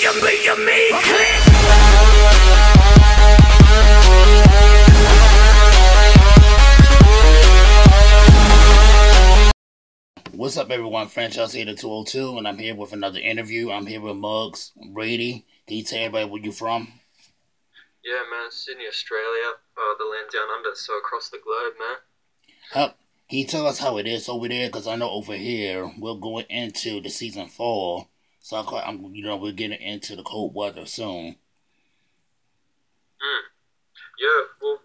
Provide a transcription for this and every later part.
What's up, everyone? Franchise here, the 202, and I'm here with another interview. I'm here with Mugz Brady. Can you tell everybody where you from? Yeah, man, Sydney, Australia, the land down under, so across the globe, man. Can you tell us how it is over there? Because I know over here we're going into the season fall, so we're getting into the cold weather soon. Yeah, well,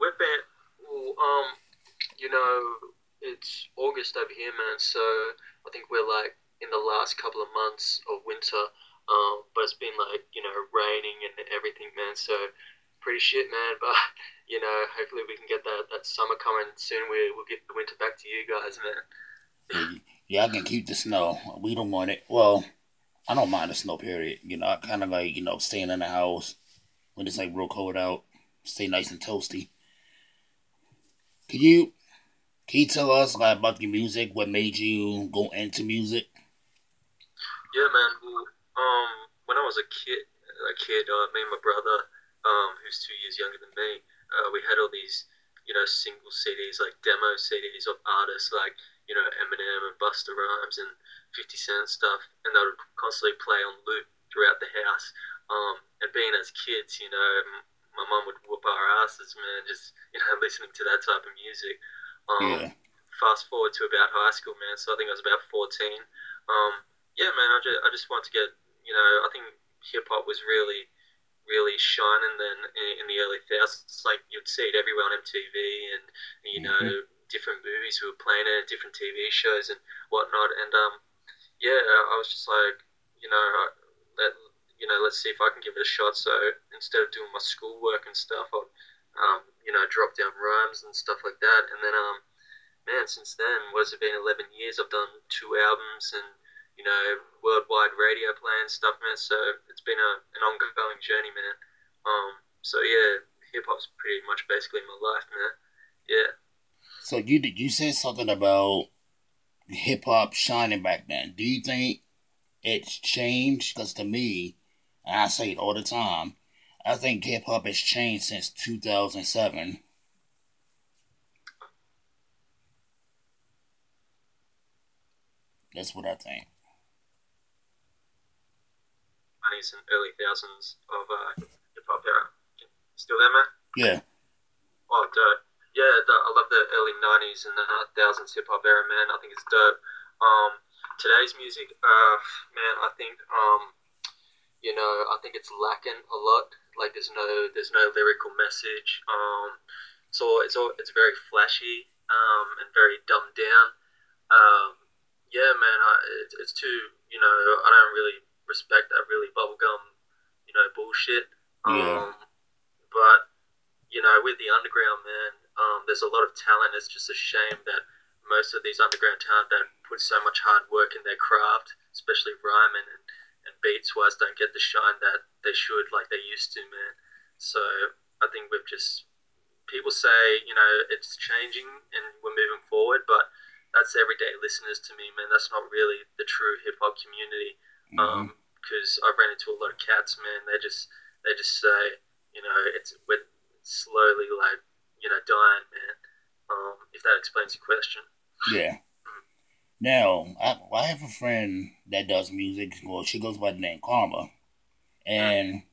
it's August over here, man, so I think we're like in the last couple of months of winter, but it's been like, raining and everything, man, so pretty shit, man, but, hopefully we can get that summer coming soon. We'll get the winter back to you guys, man. Yeah, I can keep the snow. We don't want it. Well, I don't mind the snow, period. I kind of like, staying in the house when it's like real cold out. Stay nice and toasty. Can you tell us like about your music? What made you go into music? Yeah, man. Well, when I was a kid, me and my brother, who's 2 years younger than me, we had all these, single CDs, like demo CDs of artists like, Eminem and Busta Rhymes and 50 Cent stuff, and they would constantly play on loop throughout the house. And being as kids, my mum would whoop our asses, man, just, listening to that type of music. Yeah. Fast forward to about high school, man, so I think I was about 14. Yeah, man, I just wanted to get, I think hip-hop was really shining then in the early thousands. Like, you'd see it everywhere on MTV and, different movies we were playing it, different TV shows and whatnot. And, yeah, I was just like, let's see if I can give it a shot. So instead of doing my schoolwork and stuff, I'd, drop down rhymes and stuff like that. And then, man, since then, what has it been, 11 years? I've done 2 albums and, worldwide radio play and stuff, man. So it's been an ongoing journey, man. So yeah, hip hop's pretty much basically my life, man. Yeah. So you said something about hip hop shining back then. Do you think it's changed? Because to me, and I say it all the time, I think hip hop has changed since 2007. That's what I think. 90s and early thousands of hip hop era. Still there, man? Yeah. Oh, dope. Yeah, I love the early 90s and the thousands hip hop era, man. I think it's dope. Today's music, man, I think I think it's lacking a lot. Like there's no lyrical message. It's very flashy and very dumbed down. Yeah, man, it's too, I don't really respect that really bubblegum, bullshit. Yeah. But, with the underground, man, there's a lot of talent. It's just a shame that most of these underground talent that put so much hard work in their craft, especially rhyming and beats-wise, don't get the shine that they should like they used to, man. So I think people say, it's changing and we're moving forward, but that's everyday listeners to me, man. That's not really the true hip-hop community. Because I've ran into a lot of cats, man. They just say, we're slowly like, dying, man. If that explains your question. Yeah. Now, I have a friend that does music. Well, she goes by the name Karma. And,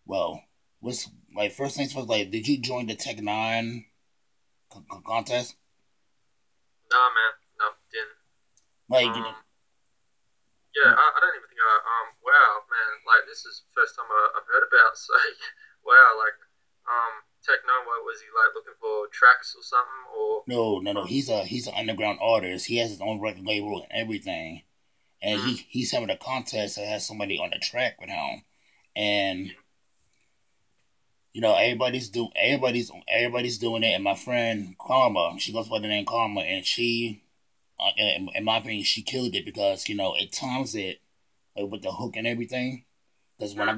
well, first things first, like, did you join the Tech 9 contest? Nah, man. No, didn't. Like, yeah, I don't even think wow, man, like, this is the first time I've heard about, so, wow, like, Tech 9, what was he, like, looking for tracks or something, or? No, he's an underground artist. He has his own record label and everything. And he's having a contest that has somebody on the track with him. And, everybody's doing it, and my friend Karma, she goes by the name Karma, and she, in my opinion, she killed it because, it times it, like, with the hook and everything. Because when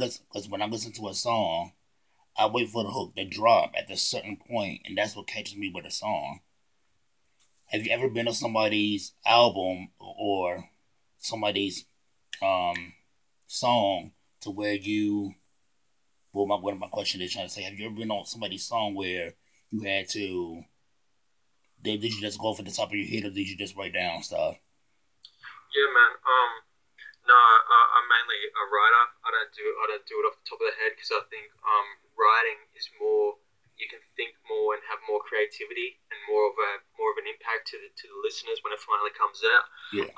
I listen to a song, I wait for the hook to drop at a certain point, and that's what catches me with a song. Have you ever been to somebody's album or somebody's song to where you. Well, what my question is trying to say: have you ever been on somebody's song where you had to? Did you just go for the top of your head, or did you just write down stuff? Yeah, man. No, I'm mainly a writer. I don't do it off the top of the head because I think writing is more. You can think more and have more creativity and more of an impact to the listeners when it finally comes out. Yeah.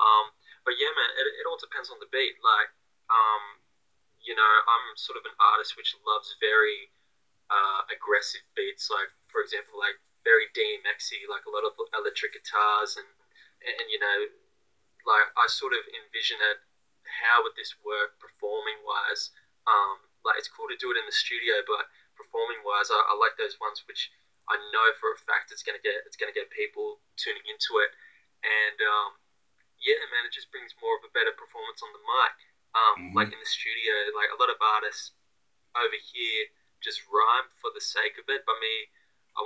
But yeah, man, it all depends on the beat. Like, I'm sort of an artist which loves very aggressive beats. Like, for example, like very DMXy, like a lot of electric guitars and like I sort of envision it. How would this work performing wise? Like it's cool to do it in the studio, but performing wise, I like those ones which I know for a fact it's gonna get people tuning into it, and yeah, man, it just brings more of a better performance on the mic. Like Mm-hmm. in the studio, like a lot of artists over here just rhyme for the sake of it, but me, I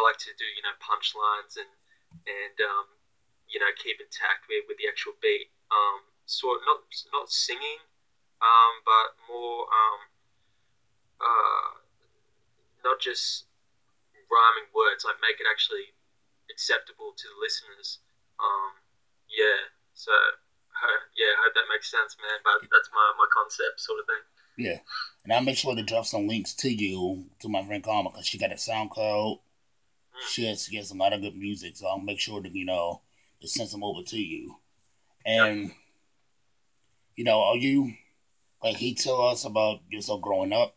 like to do punchlines and keep intact with the actual beat. Sort not singing, but more uh, not just rhyming words. Like make it actually acceptable to the listeners. Yeah. So yeah, I hope that makes sense, man. But that's my concept, sort of thing. Yeah. And I'll make sure to drop some links to you to my friend Karma because she got a SoundCloud. Mm, She has a lot of good music, so I'll make sure to to send some over to you. yep. And are you like he tell us about yourself growing up?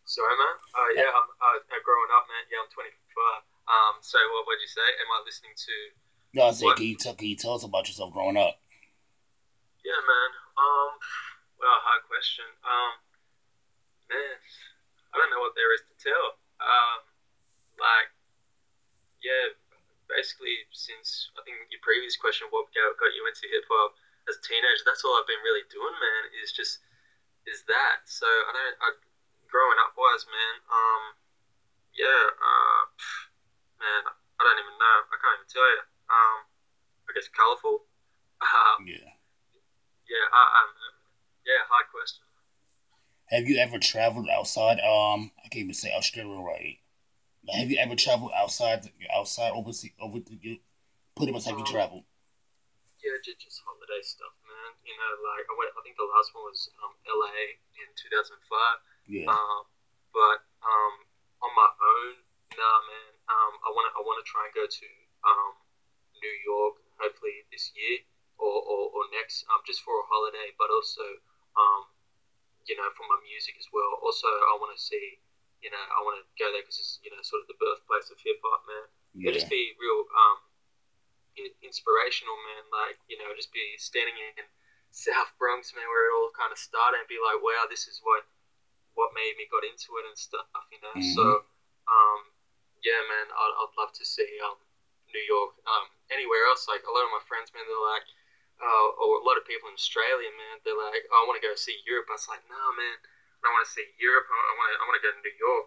Sorry, man. Uh, Yeah, I'm growing up, man. Yeah, I'm 25. So what would you say? Am I listening to no, I said, what? can you tell us about yourself growing up? Yeah, man. Well, hard question. Man, I don't know what there is to tell. Like, yeah, basically since I think your previous question, what got you into hip hop as a teenager? That's all I've been really doing, man. Is that. So growing up wise, man. Yeah. Man, I don't even know. I can't even tell you. I guess colorful. Um, Yeah. yeah. Yeah. Hard question. Have you ever traveled outside? I can't even say Australia right. Like, have you ever traveled outside overseas over to you? Pretty much have you Um, traveled? yeah, just holiday stuff, man. Like I went. I think the last one was LA in 2005. Yeah. Um, but on my own, nah, man. I wanna try and go to um New York, hopefully this year or next, just for a holiday, but also um for my music as well. Also, I want to see, I want to go there because it's sort of the birthplace of hip hop, man. It'll just Yeah. be real inspirational, man. Like just be standing in South Bronx, man, where it all kind of started, and be like, wow, this is what made me got into it and stuff, So, Mm-hmm. um, yeah, man, I'd love to see New York, anywhere else. Like a lot of my friends, man, they're like, or a lot of people in Australia, man, they're like, oh, I want to go see Europe. I was like, no, man, I don't want to see Europe. I want to go to New York.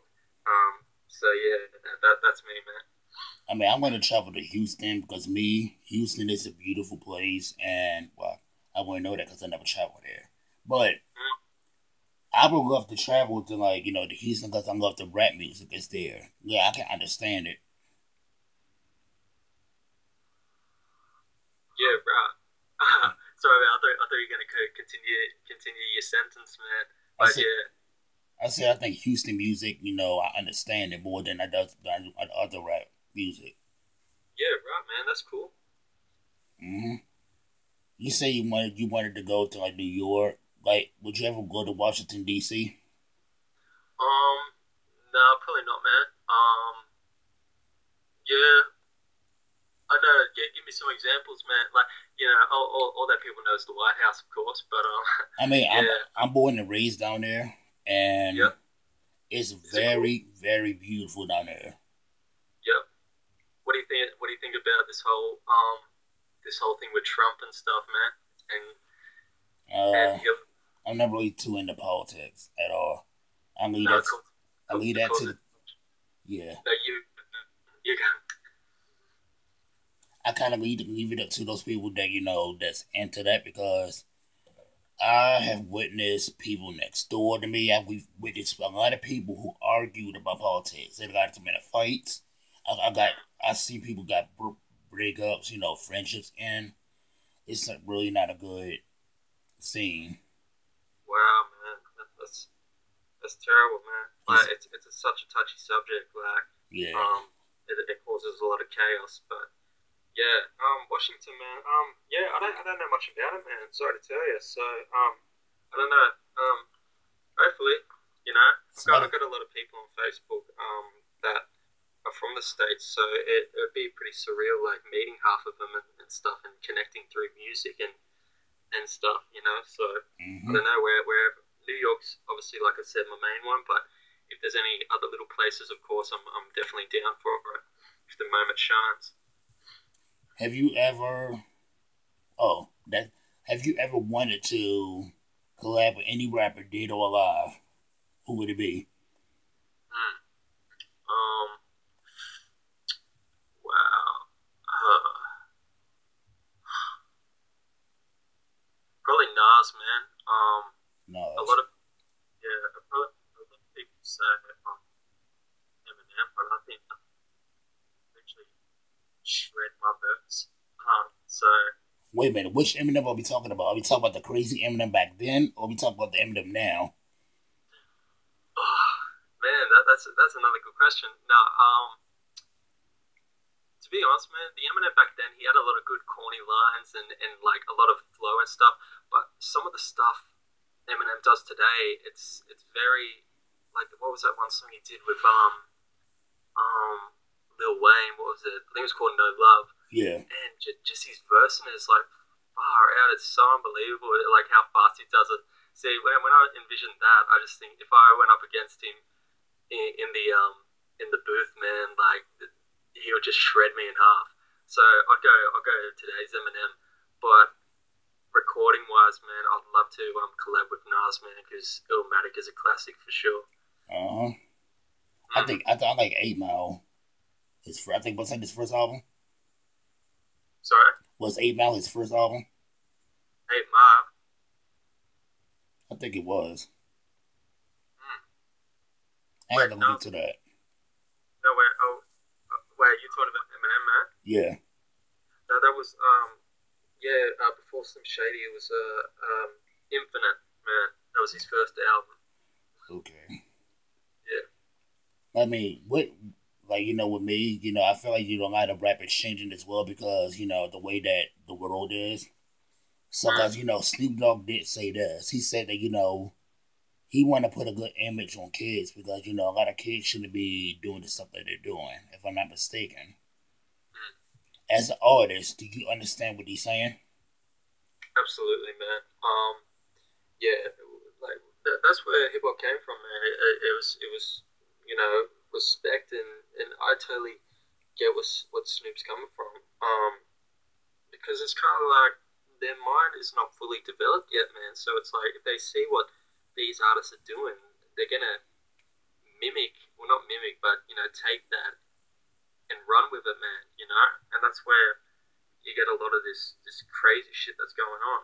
So yeah, that's me, man. I mean, I'm going to travel to Houston because Houston is a beautiful place, and well, I wouldn't know that because I never traveled there. But Mm, I would love to travel to to Houston because I love the rap music. It's there. Yeah, I can understand it. yeah, right. Sorry, man, I thought you were gonna continue your sentence, man. I But said, yeah, I think Houston music. I understand it more than I do than other rap music. yeah, right, man. That's cool. Hmm. You say you wanted to go to like New York. Like, would you ever go to Washington D.C.? Um, no, probably not, man. Yeah, I know. Give me some examples, man. Like, all that people know is the White House, of course. But I mean, yeah, I'm born and raised down there, and yep. it's Is it cool? very very beautiful down there. Yep. What do you think? What do you think about this whole thing with Trump and stuff, man? And Uh, yep. I'm not really too into politics at all. I leave No, that I leave that cause to it. the yeah. No, you can. I kind of leave it up to those people that that's into that because I have witnessed people next door to me. We've witnessed a lot of people who argued about politics. They got into fights. I see people got breakups, friendships, and it's really not a good scene. Wow, man, that's terrible, man. It's, Like it's such a touchy subject. Like yeah, it causes a lot of chaos. But yeah, Washington, man. Yeah, I don't know much about it, man. Sorry to tell you. So I don't know. Hopefully, I've got a lot of people on Facebook that are from the States, so it would be pretty surreal, like meeting half of them and stuff, and connecting through music and stuff, So I mm-hmm. don't know where New York's obviously, like I said, my main one, but if there's any other little places, of course, I'm definitely down for it if the moment shines. Have you ever? Oh, that. Have you ever wanted to collab with any rapper, dead or alive? Who would it be? Hmm. Um. Wow. Probably Nas, man. A No. lot of yeah, a lot of people say Eminem, but I think I actually shred my verse. So Wait a minute. Which Eminem are we talking about? Are we talking about the crazy Eminem back then, or are we talking about the Eminem now? oh, man, that's another good question. No, to be honest, man, the Eminem back then he had a lot of good corny lines and like a lot of flow and stuff. But some of the stuff Eminem does today, it's very like what was that one song he did with um Lil Wayne? What was it? I think it was called No Love. Yeah. And just his versing is like far out. It's so unbelievable, like how fast he does it. See, when I envision that, I just think if I went up against him in the booth, man, like he would just shred me in half. So I'll go today's Eminem, but recording wise, man, I'd love to collab with Nas, man, because Illmatic is a classic for sure. Uh huh. Mm. I like 8 Mile. I think was that his first album? Sorry, Was 8 Mile his first album? hey Ma. I think it was. Mm. I had Wait, to look no, into that. no, wait, oh, wait, you talking about Eminem, man? Yeah. No, that was yeah, before Slim Shady, it was Infinite, man. That was his first album. Okay. Yeah. I mean, what, like, with me, I feel like, a lot of rap is changing as well because, the way that the world is. So, Mm. because, Snoop Dogg did say this. He said that, he want to put a good image on kids because, a lot of kids shouldn't be doing the stuff that they're doing, if I'm not mistaken. Mm. As an artist, do you understand what he's saying? Absolutely, man. Yeah, like that's where hip hop came from, man. It was respect and I totally get what Snoop's coming from. Because it's kind of like their mind is not fully developed yet, man. So it's like if they see what these artists are doing, they're gonna mimic, well, not mimic, but take that and run with it, man. And that's where you get a lot of this crazy shit that's going on.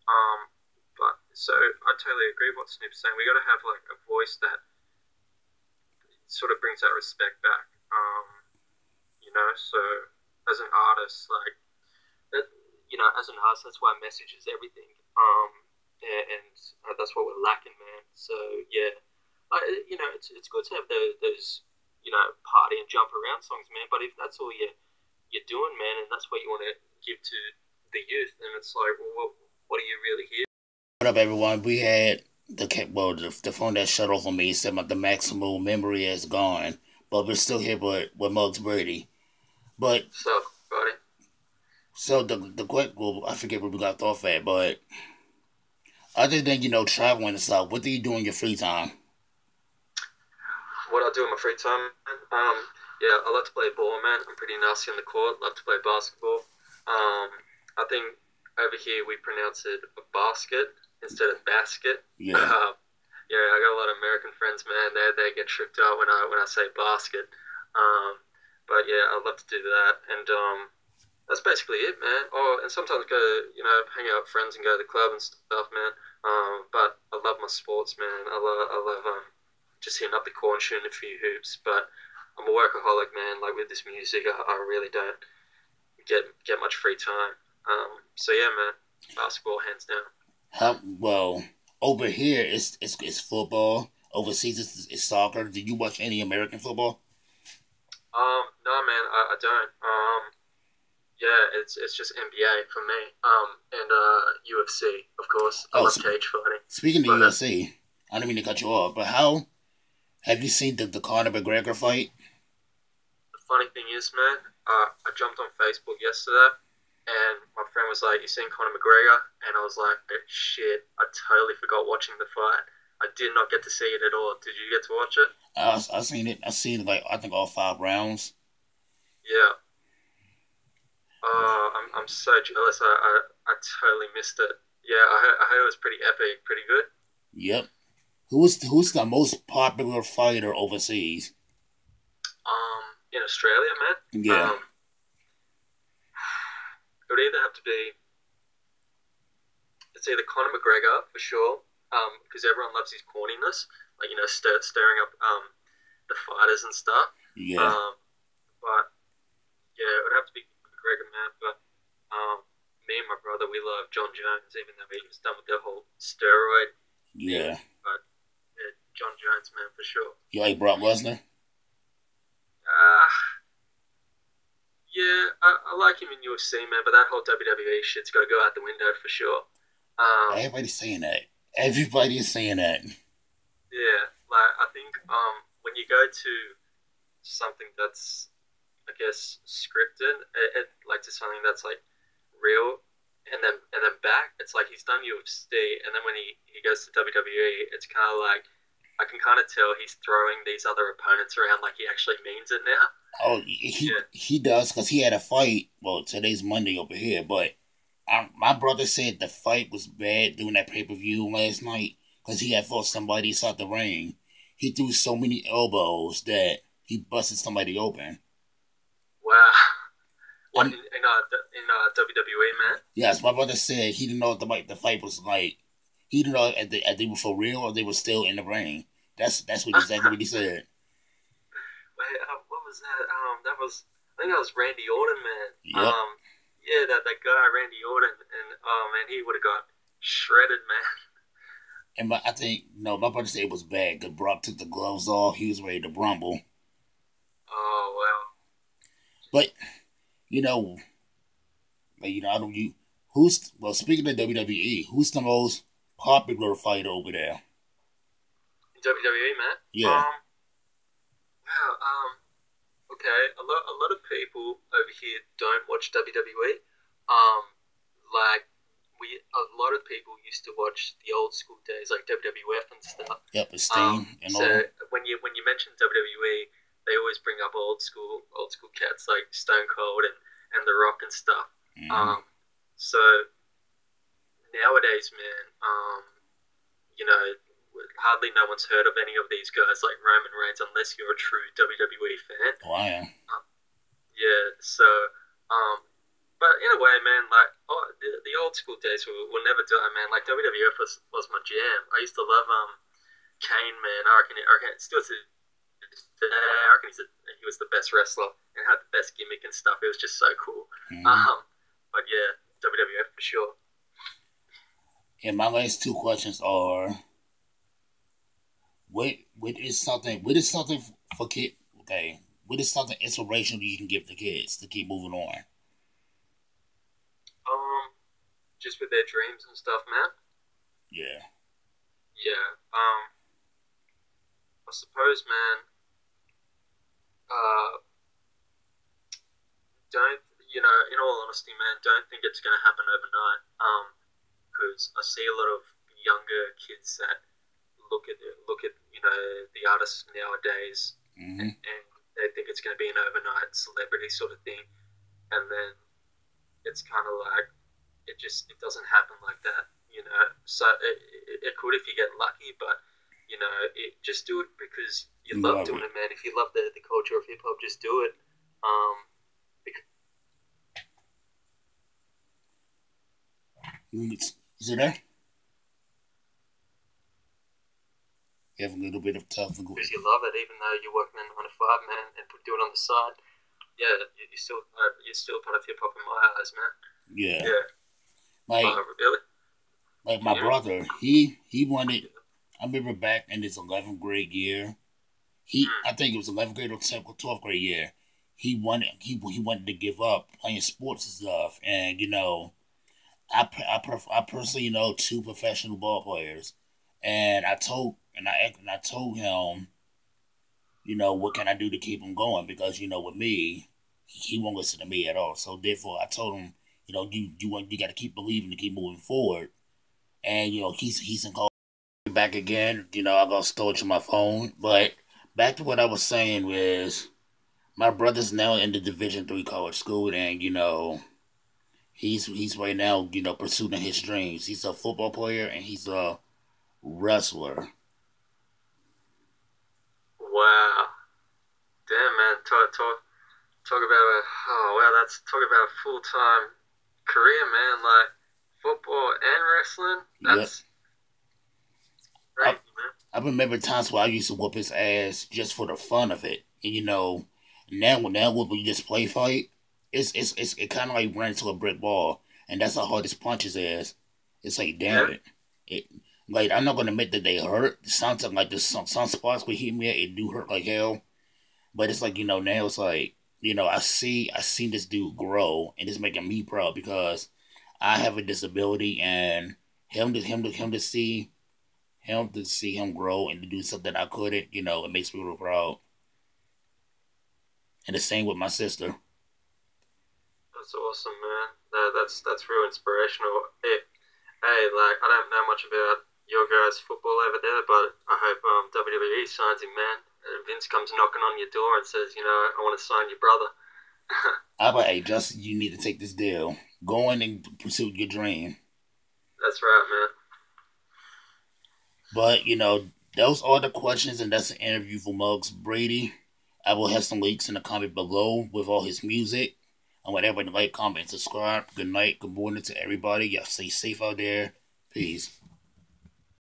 Um, but so I totally agree with what Snoop's saying. We got to have like a voice that sort of brings that respect back. So as an artist, like that, as an artist, that's why message is everything. And that's what we're lacking, man. So yeah, it's good to have those party and jump around songs, man. But if that's all you're doing, man, and that's what you want to give to the youth, then it's like, well, what are you really here? What up, everyone? We had the phone that shut off on me said the maximum memory is gone, but we're still here with Mugz Brady. But So, buddy, so the quick, well, I forget where we got off at, but other than traveling and stuff, what do you do in your free time? what I do in my free time, man? Yeah, I like to play ball, man. I'm pretty nasty on the court. Love to play basketball. I think over here we pronounce it a basket instead of basket. Yeah. Yeah, I got a lot of American friends, man. They get tripped out when I say basket. But yeah, I love to do that, and that's basically it, man. Oh, and sometimes go, hang out with friends and go to the club and stuff, man. But I love my sports, man. I love just hitting up the court and shooting a few hoops. But I'm a workaholic, man. Like with this music, I really don't get much free time. So yeah, man, basketball hands down. Well, over here it's football. Overseas it's soccer. Did you watch any American football? No, man, I don't. Yeah, it's just NBA for me. And UFC, of course. I Oh, love cage fighting. speaking of But UFC, I don't mean to cut you off, but how have you seen the Conor McGregor fight? the funny thing is, man, I jumped on Facebook yesterday, and my friend was like, "You seen Conor McGregor?" And I was like, "Shit, I totally forgot watching the fight. I did not get to see it at all. Did you get to watch it?" I seen it. I seen like I think all 5 rounds. Yeah. I'm so jealous. I totally missed it. Yeah, I heard it was pretty epic, pretty good. Yep. Who's the most popular fighter overseas? In Australia, man. Yeah. It would either have to be it's either Conor McGregor for sure, because everyone loves his corniness, like stirring up the fighters and stuff. Yeah. But yeah, it would have to be McGregor, man. But me and my brother, we love John Jones, even though he was done with the whole steroid Yeah. thing. But yeah, John Jones, man, for sure. You like Brock Lesnar? Uh, yeah, I like him in UFC, man, but that whole WWE shit's got to go out the window for sure. Everybody's saying that. Everybody is saying that. Yeah, like I think when you go to something that's I guess scripted, like to something that's like real, and then back, it's like he's done UFC, and then when he goes to WWE, it's kind of like I can kind of tell he's throwing these other opponents around like he actually means it now. Oh, Yeah. he does because he had a fight. Well, today's Monday over here, but my brother said the fight was bad doing that pay-per-view last night because he had fought somebody inside the ring. He threw so many elbows that he busted somebody open. Wow. What I'm, in WWE, man? yes, my brother said he didn't know if the fight was like. He didn't know if they were for real or they were still in the ring. That's exactly what he said. Wait, what was that? I think that was Randy Orton, man. Yep. Yeah, that guy Randy Orton, and oh man, he would have got shredded, man. And I think no, my brother said it was bad because Brock took the gloves off. He was ready to rumble. Oh wow. But you know, I don't you who's well speaking of WWE, who's the most popular fighter over there? WWE, man. Yeah. Wow. Okay. A lot of people over here don't watch WWE. Like a lot of people used to watch the old school days, like WWF and stuff. Yep, it's Sting and all. So when you mention WWE, they always bring up old school cats like Stone Cold and The Rock and stuff. Mm-hmm. So nowadays, man, hardly no one's heard of any of these guys like Roman Reigns unless you're a true WWE fan. Oh, I am. Yeah, so, but in a way, man, like, the old school days will never die, man. Like, WWF was my jam. I used to love, Kane, man. I reckon still to today, I reckon he was the best wrestler and had the best gimmick and stuff. It was just so cool. Mm-hmm. But yeah, WWF for sure. And my last 2 questions are: what is something for kid? Okay, what is something inspirational you can give the kids to keep moving on? Just with their dreams and stuff, man. Yeah. Yeah. I suppose, man. Don't in all honesty, man, don't think it's gonna happen overnight. Because I see a lot of younger kids that look at the artists nowadays, Mm-hmm. and they think it's gonna be an overnight celebrity sort of thing, and then it's kind of like it doesn't happen like that. So it could if you get lucky, but just do it because you love doing it, man. If you love the culture of hip hop, just do it. Is it there? You have a little bit of tough. Because you love it, even though you're working on a farm, man, and do it on the side. Yeah, you're still part of hip hop in my eyes, man. Yeah. Yeah. Like, Really? like my brother, he wanted. I remember back in his 11th grade year. I think it was 11th grade or 12th grade year. He wanted to give up playing sports and stuff, and I personally know two professional ball players, and I told him, what can I do to keep him going, because with me, he won't listen to me at all. So therefore, I told him, you got to keep believing to keep moving forward, and he's in call back again. I got storage on my phone, but back to what I was saying was my brother's now in the Division 3 college school, and he's right now pursuing his dreams. He's a football player and he's a wrestler. Wow. Damn, man. Talk about talk about a full time career, man. Like football and wrestling. That's great, man. I remember times where I used to whoop his ass just for the fun of it, and now when we just play fight, it kind of like running into a brick wall, and that's how hard his punches is. It's like damn it. Like I'm not gonna admit that they hurt. Sometimes like there's some spots where hit me, it do hurt like hell. But it's like now it's like I seen this dude grow, and it's making me proud because I have a disability, and him to see him grow and to do something I couldn't, it makes me real proud. And the same with my sister. That's awesome, man. That's real inspirational. Hey, like I don't know much about your guys' football over there, but I hope WWE signs him, man. Vince comes knocking on your door and says, I want to sign your brother. I'm like, hey, Justin, you need to take this deal. Go in and pursue your dream. That's right, man. But, those are the questions, and that's an interview for Mugz Brady. I will have some links in the comment below with all his music. And whatever, like, comment, subscribe. Good night, good morning to everybody. Y'all stay safe out there. Peace.